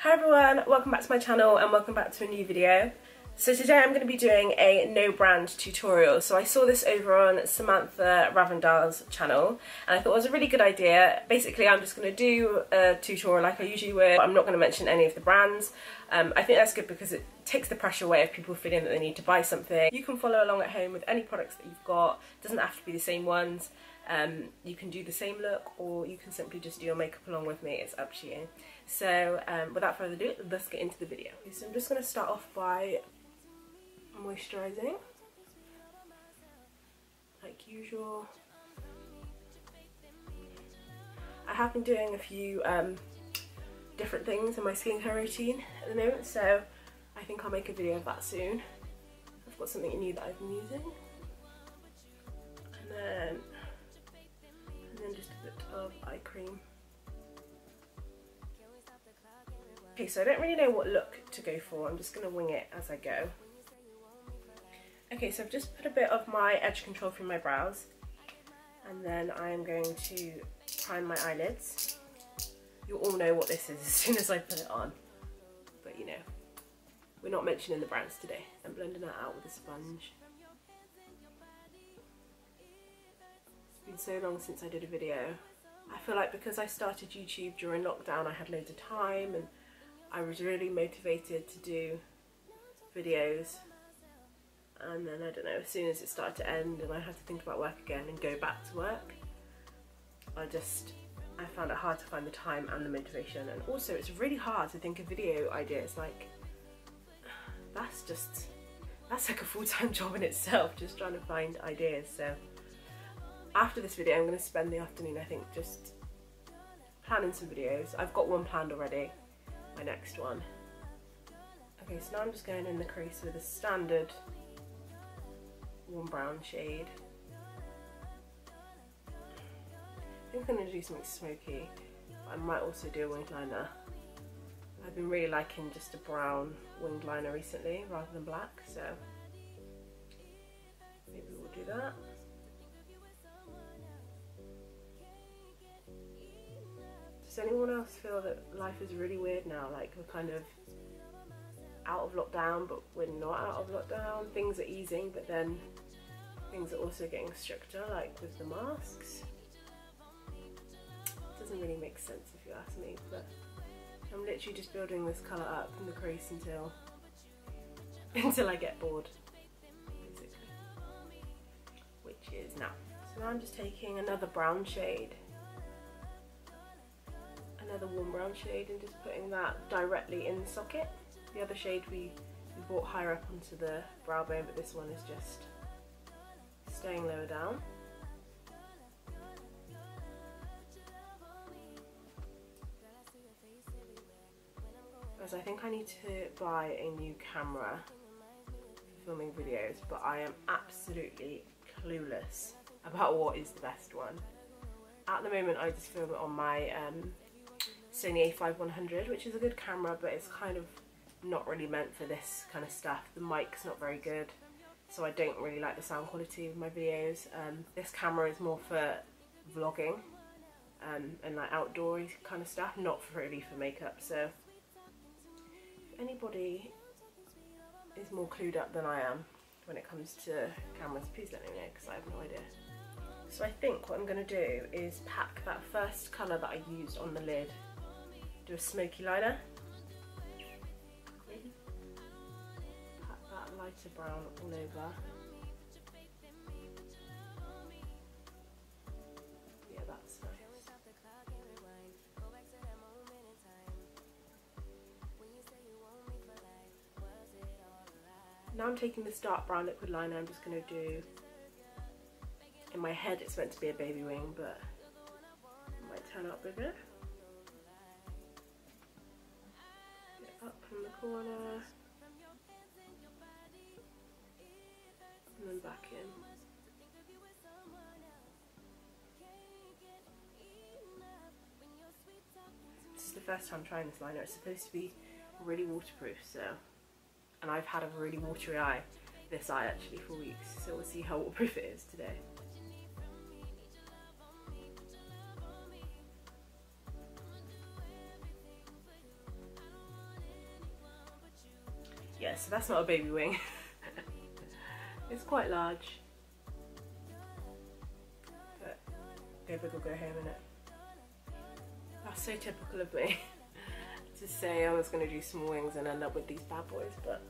Hi everyone, welcome back to my channel and welcome back to a new video. So today I'm going to be doing a no brand tutorial. So I saw this over on Samantha Ravndal's channel and I thought it was a really good idea. Basically I'm just going to do a tutorial like I usually would. I'm not going to mention any of the brands. I think that's good because it takes the pressure away of people feeling that they need to buy something. You can follow along at home with any products that you've got. It doesn't have to be the same ones. You can do the same look or you can simply just do your makeup along with me, it's up to you. So without further ado, let's get into the video. So I'm just going to start off by moisturising like usual. I have been doing a few different things in my skincare routine at the moment, so I think I'll make a video of that soon. I've got something new that I've been using, and then just a bit of eye cream. Okay, so I don't really know what look to go for. I'm just going to wing it as I go. Okay, so I've just put a bit of my edge control through my brows, and then I am going to prime my eyelids. You'll all know what this is as soon as I put it on, but you know, we're not mentioning the brands today. I'm blending that out with a sponge. It's been so long since I did a video. I feel like because I started YouTube during lockdown, I had loads of time and I was really motivated to do videos, and then I don't know, as soon as it started to end and I had to think about work again and go back to work, I found it hard to find the time and the motivation. And also it's really hard to think of video ideas. Like that's like a full-time job in itself, just trying to find ideas. So after this video I'm going to spend the afternoon, I think, just planning some videos. I've got one planned already, my next one. Okay, so now I'm just going in the crease with a standard warm brown shade. I think I'm going to do something smoky, but I might also do a winged liner. I've been really liking just a brown winged liner recently rather than black, so maybe we'll do that. Does anyone else feel that life is really weird now? Like we're kind of out of lockdown, but we're not out of lockdown. Things are easing, but then things are also getting stricter, like with the masks. It doesn't really make sense if you ask me, but I'm literally just building this colour up in the crease until I get bored, basically. Which is now. So now I'm just taking another brown shade, another warm brown shade, and just putting that directly in the socket. The other shade we brought higher up onto the brow bone, but this one is just staying lower down. Because I think I need to buy a new camera for filming videos, but I am absolutely clueless about what is the best one. At the moment I just film it on my Sony a5100, which is a good camera, but it's kind of not really meant for this kind of stuff. The mic's not very good, so I don't really like the sound quality of my videos. This camera is more for vlogging and like outdoorsy kind of stuff, not really for makeup. So if anybody is more clued up than I am when it comes to cameras, please let me know, because I have no idea. So I think what I'm going to do is pack that first colour that I used on the lid, do a smoky liner, pat that lighter brown all over. Yeah, that's nice. Now I'm taking this dark brown liquid liner. I'm just going to do, in my head it's meant to be a baby wing, but it might turn out bigger. Get up from the corner and then back in. This is the first time trying this liner. It's supposed to be really waterproof, so, and I've had a really watery eye, this eye actually, for weeks, so we'll see how waterproof it is today. Yeah, so that's not a baby wing. It's quite large. But go big or go home, innit? That's so typical of me. To say I was going to do small wings and end up with these bad boys, but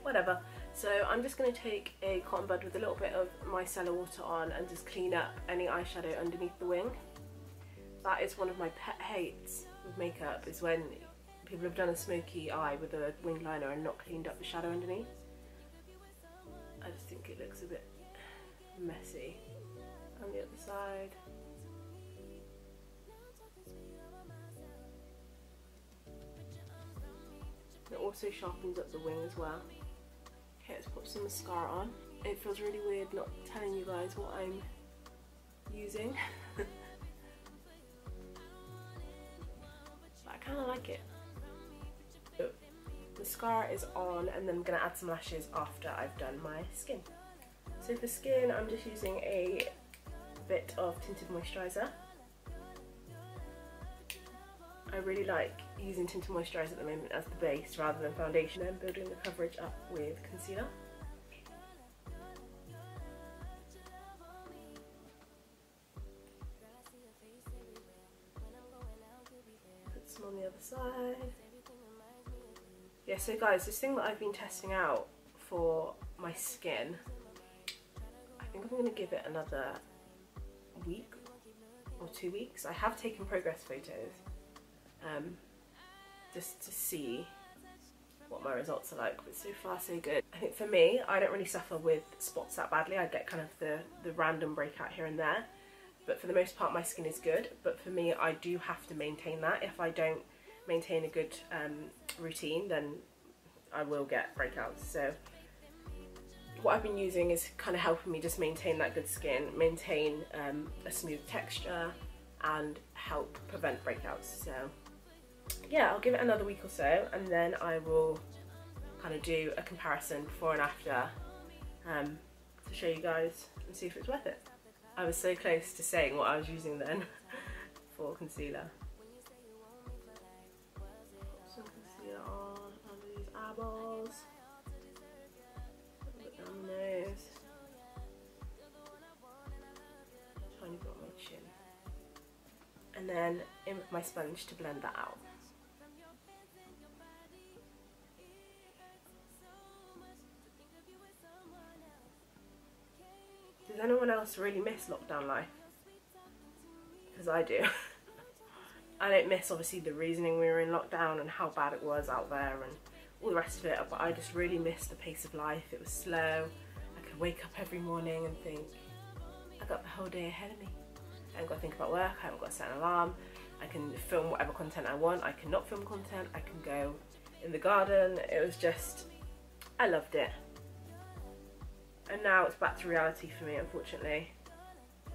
whatever. So I'm just going to take a cotton bud with a little bit of micellar water on and just clean up any eyeshadow underneath the wing. That is one of my pet hates with makeup, is when people have done a smoky eye with a wing liner and not cleaned up the shadow underneath. I just think it looks a bit messy. On the other side. It also sharpens up the wing as well. Okay, let's put some mascara on. It feels really weird not telling you guys what I'm using. But I kind of like it. So, mascara is on, and then I'm going to add some lashes after I've done my skin. So for skin, I'm just using a bit of tinted moisturiser. I really like using tinted moisturiser at the moment as the base rather than foundation, and building the coverage up with concealer. Put some on the other side. Yeah, so guys, this thing that I've been testing out for my skin, I think I'm going to give it another week or 2 weeks. I have taken progress photos. Just to see what my results are like, but so far so good. I think for me, I don't really suffer with spots that badly. I get kind of the random breakout here and there, but for the most part my skin is good. But for me, I do have to maintain that. If I don't maintain a good routine, then I will get breakouts. So what I've been using is kind of helping me just maintain that good skin, maintain a smooth texture, and help prevent breakouts. So yeah, I'll give it another week or so, and then I will kind of do a comparison before and after to show you guys and see if it's worth it. I was so close to saying what I was using then for concealer. Put some concealer on under these eyeballs, a bit down the nose, tiny bit on my chin, and then in with my sponge to blend that out. Does anyone else really miss lockdown life? Because I do. I don't miss obviously the reasoning we were in lockdown and how bad it was out there and all the rest of it, but I just really miss the pace of life. It was slow. I could wake up every morning and think, I got the whole day ahead of me. I haven't got to think about work, I haven't got to set an alarm. I can film whatever content I want, I can not film content, I can go in the garden. It was just, I loved it. And now it's back to reality for me, unfortunately.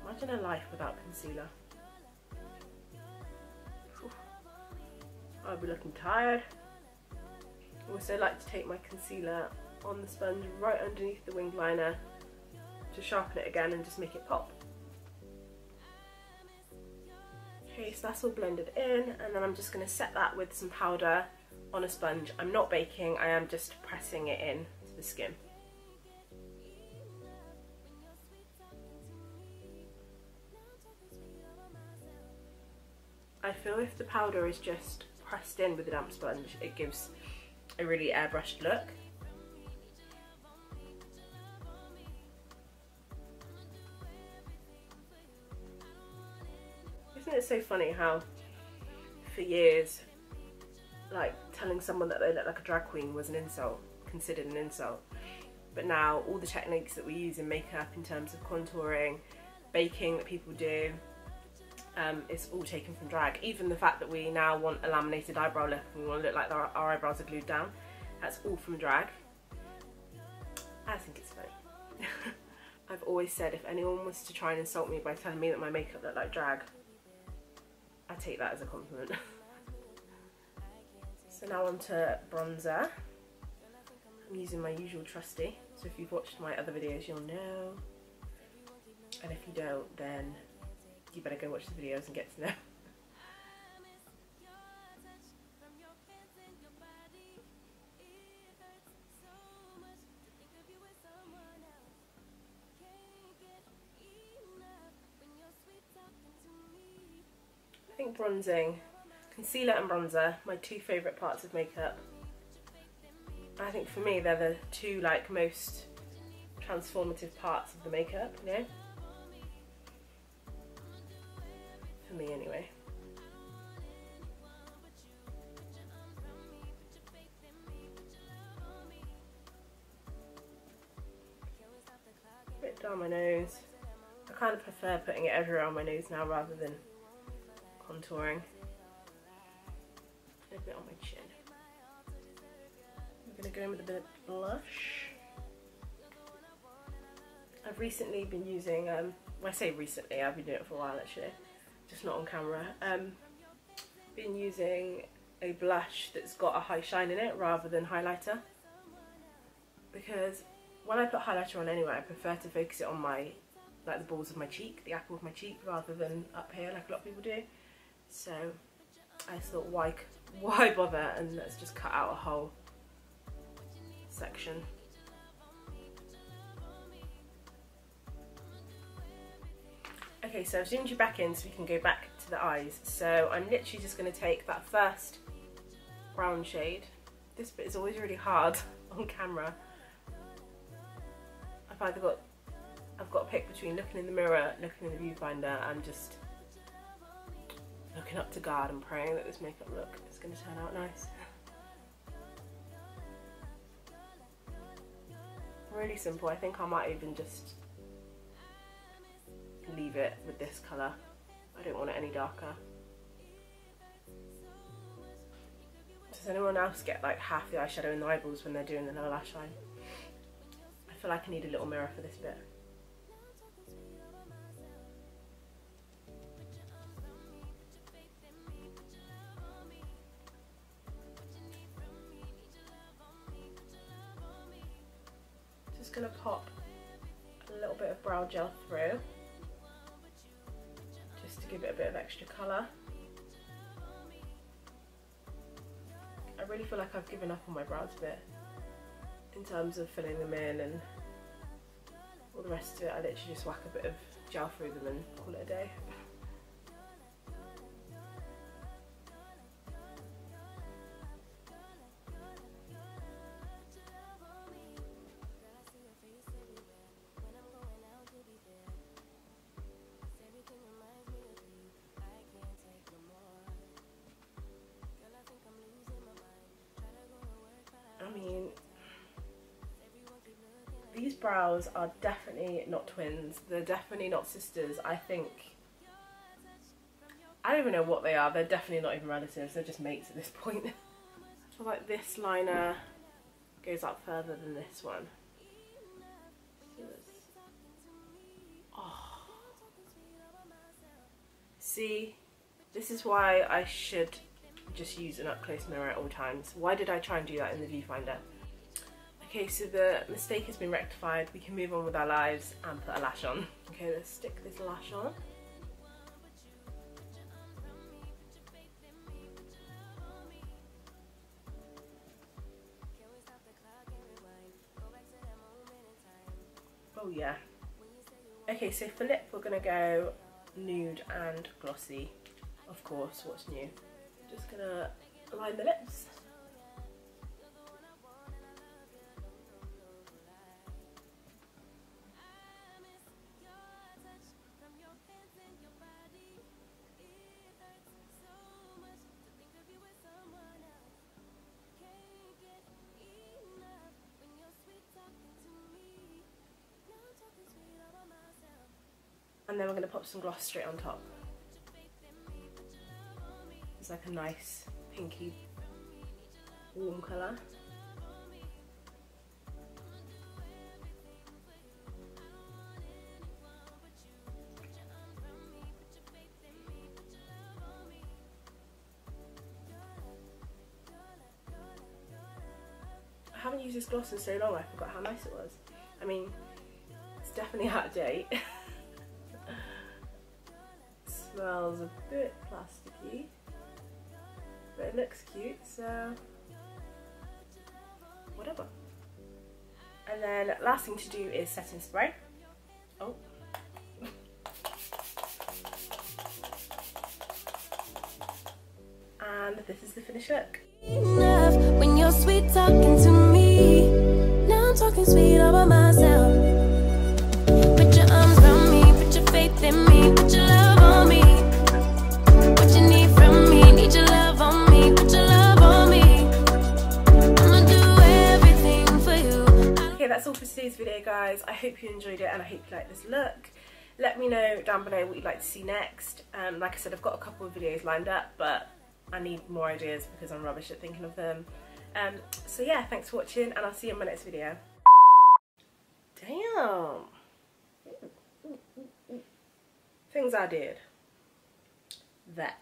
Imagine a life without concealer. Whew. I'll be looking tired. I also like to take my concealer on the sponge right underneath the wing liner to sharpen it again and just make it pop. Okay, so that's all blended in, and then I'm just going to set that with some powder on a sponge. I'm not baking, I am just pressing it in to the skin. I feel if the powder is just pressed in with a damp sponge, it gives a really airbrushed look. Isn't it so funny how for years, like, telling someone that they look like a drag queen was an insult, considered an insult, but now all the techniques that we use in makeup in terms of contouring, baking that people do, it's all taken from drag. Even the fact that we now want a laminated eyebrow look and we want to look like our eyebrows are glued down, that's all from drag. I think it's funny. I've always said if anyone was to try and insult me by telling me that my makeup looked like drag, I take that as a compliment. So now on to bronzer. I'm using my usual trusty, so if you've watched my other videos you'll know, and if you don't then you better go watch the videos and get to know. think bronzing, concealer and bronzer, my two favourite parts of makeup. I think for me they're the two like most transformative parts of the makeup, you know? For me anyway. A bit down my nose. I kind of prefer putting it everywhere on my nose now rather than contouring. A bit on my chin. I'm going to go in with a bit of blush. I've recently been using, when I say recently, I've been doing it for a while actually, just not on camera. Been using a blush that's got a high shine in it rather than highlighter. Because when I put highlighter on anyway, I prefer to focus it on my, like the balls of my cheek, the apple of my cheek, rather than up here like a lot of people do. So I thought, why bother, and let's just cut out a whole section. Okay, so I've zoomed you back in so we can go back to the eyes. So I'm literally just going to take that first brown shade. This bit is always really hard on camera. I've got to pick between looking in the mirror, looking in the viewfinder, and just looking up to God and praying that this makeup look is going to turn out nice. Really simple. I think I might even just leave it with this colour. I don't want it any darker. Does anyone else get like half the eyeshadow in the eyeballs when they're doing the lower lash line? I feel like I need a little mirror for this bit. Just gonna pop a little bit of brow gel through, just to give it a bit of extra colour. I really feel like I've given up on my brows a bit in terms of filling them in and all the rest of it. I literally just whack a bit of gel through them and call it a day. I mean, these brows are definitely not twins. They're definitely not sisters. I don't even know what they are. They're definitely not even relatives. They're just mates at this point. I feel like this liner goes up further than this one. Oh. See, this is why I should just use an up-close mirror at all times. Why did I try and do that in the viewfinder? Okay, so the mistake has been rectified. We can move on with our lives and put a lash on. Okay, let's stick this lash on. Oh yeah. Okay, so for lip we're gonna go nude and glossy. Of course, what's new? Just gonna line the lips. And then we're going to pop some gloss straight on top. It's like a nice pinky warm colour. I haven't used this gloss in so long, I forgot how nice it was. I mean, it's definitely out of date. Smells a bit plasticky, but it looks cute, so whatever. And then last thing to do is setting spray. Oh. and this is the finished look. When you're sweet talking to me, now I'm talking sweet all by myself. Put your arms around me, put your faith in me, put your love on me. What you need from me, need your love on me, put your love on me. I'ma do everything for you. Okay, that's all for today's video, guys. I hope you enjoyed it and I hope you like this look. Let me know down below what you'd like to see next. Like I said, I've got a couple of videos lined up, but I need more ideas because I'm rubbish at thinking of them. So yeah, thanks for watching and I'll see you in my next video. Damn. Things I did. That.